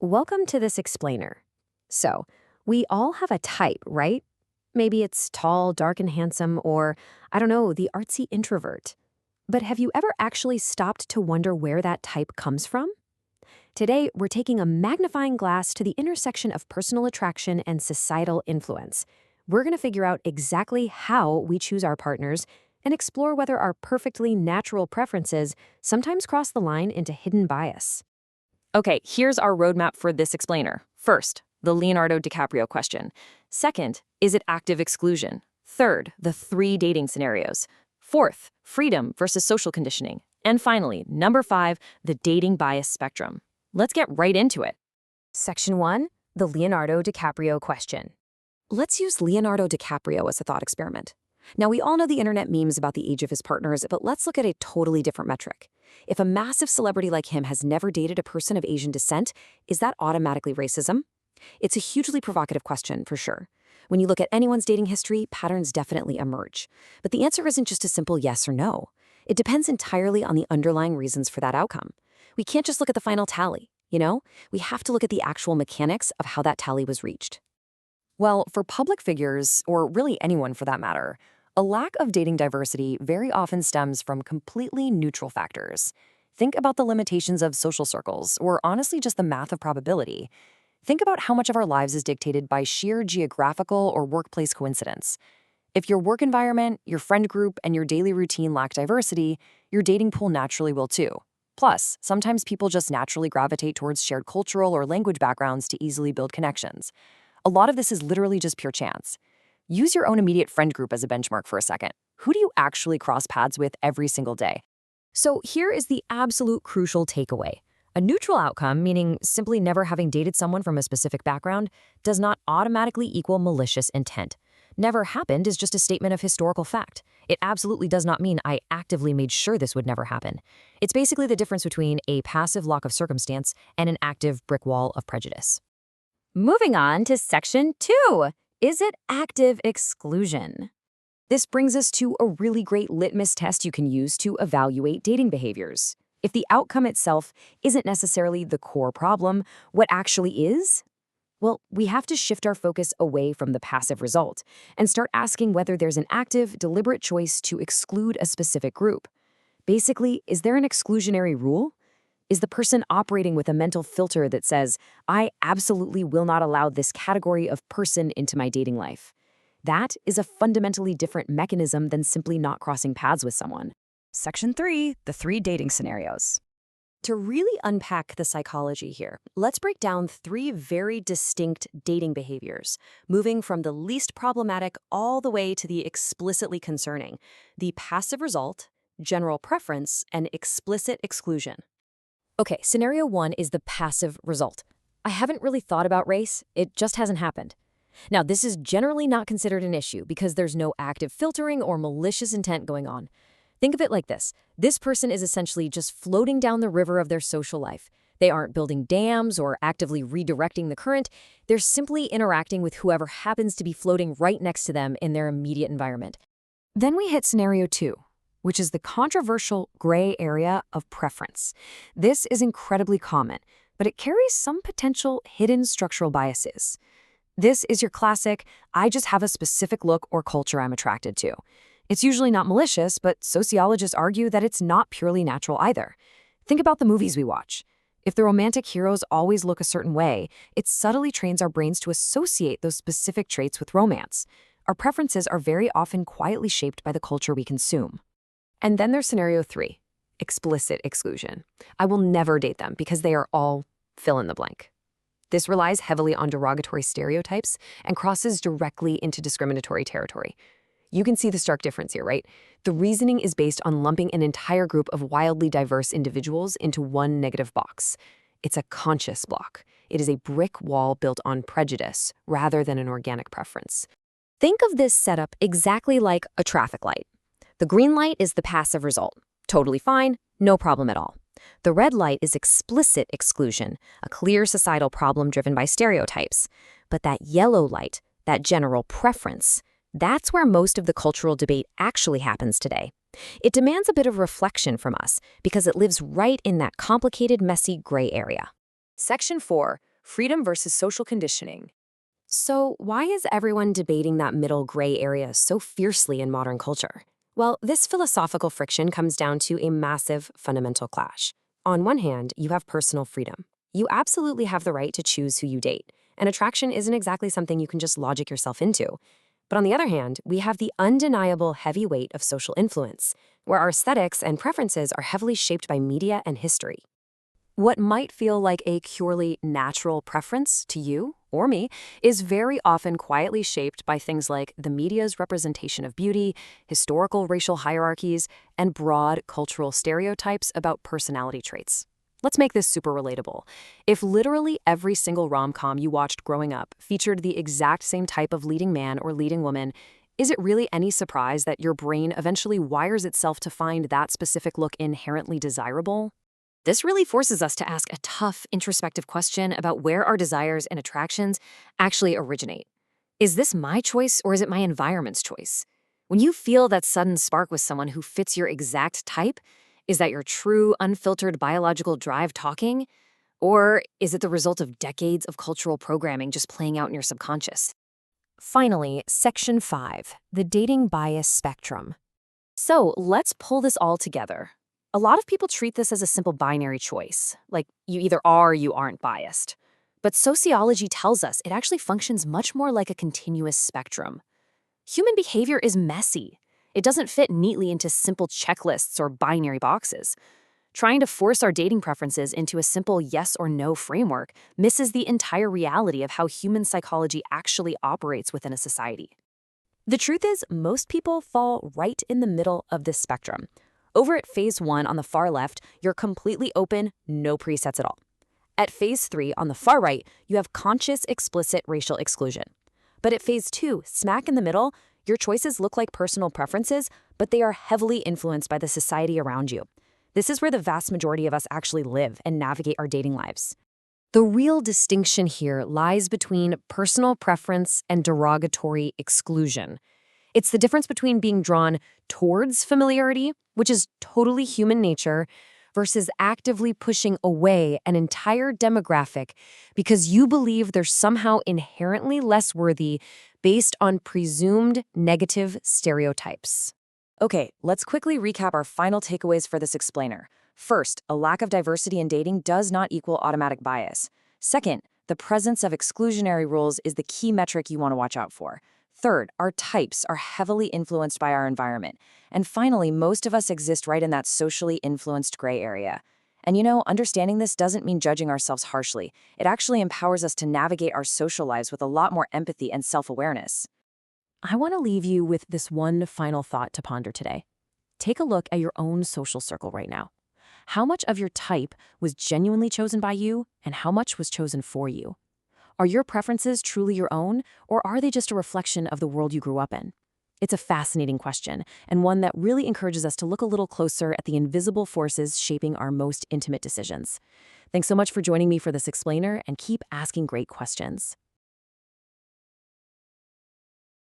Welcome to this explainer. So, we all have a type, right? Maybe it's tall, dark, and handsome, or, I don't know, the artsy introvert. But have you ever actually stopped to wonder where that type comes from? Today, we're taking a magnifying glass to the intersection of personal attraction and societal influence. We're going to figure out exactly how we choose our partners and explore whether our perfectly natural preferences sometimes cross the line into hidden bias. Okay, here's our roadmap for this explainer. First, the Leonardo DiCaprio question. Second, is it active exclusion? Third, the 3 dating scenarios. Fourth, freedom versus social conditioning. And finally, number 5, the dating bias spectrum. Let's get right into it. Section 1, the Leonardo DiCaprio question. Let's use Leonardo DiCaprio as a thought experiment. Now, we all know the internet memes about the age of his partners, but let's look at a totally different metric. If a massive celebrity like him has never dated a person of Asian descent, is that automatically racism? It's a hugely provocative question, for sure. When you look at anyone's dating history, patterns definitely emerge. But the answer isn't just a simple yes or no. It depends entirely on the underlying reasons for that outcome. We can't just look at the final tally, you know? We have to look at the actual mechanics of how that tally was reached. Well, for public figures, or really anyone for that matter, a lack of dating diversity very often stems from completely neutral factors. Think about the limitations of social circles, or honestly just the math of probability. Think about how much of our lives is dictated by sheer geographical or workplace coincidence. If your work environment, your friend group, and your daily routine lack diversity, your dating pool naturally will too. Plus, sometimes people just naturally gravitate towards shared cultural or language backgrounds to easily build connections. A lot of this is literally just pure chance. Use your own immediate friend group as a benchmark for a second. Who do you actually cross paths with every single day? So here is the absolute crucial takeaway. A neutral outcome, meaning simply never having dated someone from a specific background, does not automatically equal malicious intent. Never happened is just a statement of historical fact. It absolutely does not mean I actively made sure this would never happen. It's basically the difference between a passive lock of circumstance and an active brick wall of prejudice. Moving on to Section 2. Is it active exclusion? This brings us to a really great litmus test you can use to evaluate dating behaviors. If the outcome itself isn't necessarily the core problem, what actually is? Well, we have to shift our focus away from the passive result and start asking whether there's an active, deliberate choice to exclude a specific group. Basically, is there an exclusionary rule? Is the person operating with a mental filter that says, I absolutely will not allow this category of person into my dating life? That is a fundamentally different mechanism than simply not crossing paths with someone. Section 3, the 3 dating scenarios. To really unpack the psychology here, let's break down 3 very distinct dating behaviors, moving from the least problematic all the way to the explicitly concerning: the passive result, general preference, and explicit exclusion. Okay, scenario 1 is the passive result. I haven't really thought about race, it just hasn't happened. Now, this is generally not considered an issue because there's no active filtering or malicious intent going on. Think of it like this. This person is essentially just floating down the river of their social life. They aren't building dams or actively redirecting the current. They're simply interacting with whoever happens to be floating right next to them in their immediate environment. Then we hit scenario 2, which is the controversial gray area of preference. This is incredibly common, but it carries some potential hidden structural biases. This is your classic, I just have a specific look or culture I'm attracted to. It's usually not malicious, but sociologists argue that it's not purely natural either. Think about the movies we watch. If the romantic heroes always look a certain way, it subtly trains our brains to associate those specific traits with romance. Our preferences are very often quietly shaped by the culture we consume. And then there's scenario 3, explicit exclusion. I will never date them because they are all fill in the blank. This relies heavily on derogatory stereotypes and crosses directly into discriminatory territory. You can see the stark difference here, right? The reasoning is based on lumping an entire group of wildly diverse individuals into one negative box. It's a conscious block. It is a brick wall built on prejudice rather than an organic preference. Think of this setup exactly like a traffic light. The green light is the passive result. Totally fine, no problem at all. The red light is explicit exclusion, a clear societal problem driven by stereotypes. But that yellow light, that general preference, that's where most of the cultural debate actually happens today. It demands a bit of reflection from us because it lives right in that complicated, messy gray area. Section 4, freedom versus social conditioning. So, why is everyone debating that middle gray area so fiercely in modern culture? Well, this philosophical friction comes down to a massive fundamental clash. On one hand, you have personal freedom. You absolutely have the right to choose who you date, and attraction isn't exactly something you can just logic yourself into. But on the other hand, we have the undeniable heavy weight of social influence, where our aesthetics and preferences are heavily shaped by media and history. What might feel like a purely natural preference to you or me is very often quietly shaped by things like the media's representation of beauty, historical racial hierarchies, and broad cultural stereotypes about personality traits. Let's make this super relatable. If literally every single rom-com you watched growing up featured the exact same type of leading man or leading woman, is it really any surprise that your brain eventually wires itself to find that specific look inherently desirable? This really forces us to ask a tough, introspective question about where our desires and attractions actually originate. Is this my choice or is it my environment's choice? When you feel that sudden spark with someone who fits your exact type, is that your true, unfiltered biological drive talking? Or is it the result of decades of cultural programming just playing out in your subconscious? Finally, Section 5, the dating bias spectrum. So let's pull this all together. A lot of people treat this as a simple binary choice, like you either are or you aren't biased. But sociology tells us it actually functions much more like a continuous spectrum. Human behavior is messy. It doesn't fit neatly into simple checklists or binary boxes. Trying to force our dating preferences into a simple yes or no framework misses the entire reality of how human psychology actually operates within a society. The truth is, most people fall right in the middle of this spectrum. Over at phase 1 on the far left, you're completely open, no presets at all. At phase 3 on the far right, you have conscious, explicit racial exclusion. But at phase 2, smack in the middle, your choices look like personal preferences, but they are heavily influenced by the society around you. This is where the vast majority of us actually live and navigate our dating lives. The real distinction here lies between personal preference and derogatory exclusion. It's the difference between being drawn towards familiarity, which is totally human nature, versus actively pushing away an entire demographic because you believe they're somehow inherently less worthy based on presumed negative stereotypes. Okay, let's quickly recap our final takeaways for this explainer. First, a lack of diversity in dating does not equal automatic bias. Second, the presence of exclusionary rules is the key metric you want to watch out for. Third, our types are heavily influenced by our environment. And finally, most of us exist right in that socially influenced gray area. And understanding this doesn't mean judging ourselves harshly. It actually empowers us to navigate our social lives with a lot more empathy and self-awareness. I want to leave you with this one final thought to ponder today. Take a look at your own social circle right now. How much of your type was genuinely chosen by you, and how much was chosen for you? Are your preferences truly your own, or are they just a reflection of the world you grew up in? It's a fascinating question, and one that really encourages us to look a little closer at the invisible forces shaping our most intimate decisions. Thanks so much for joining me for this explainer, and keep asking great questions.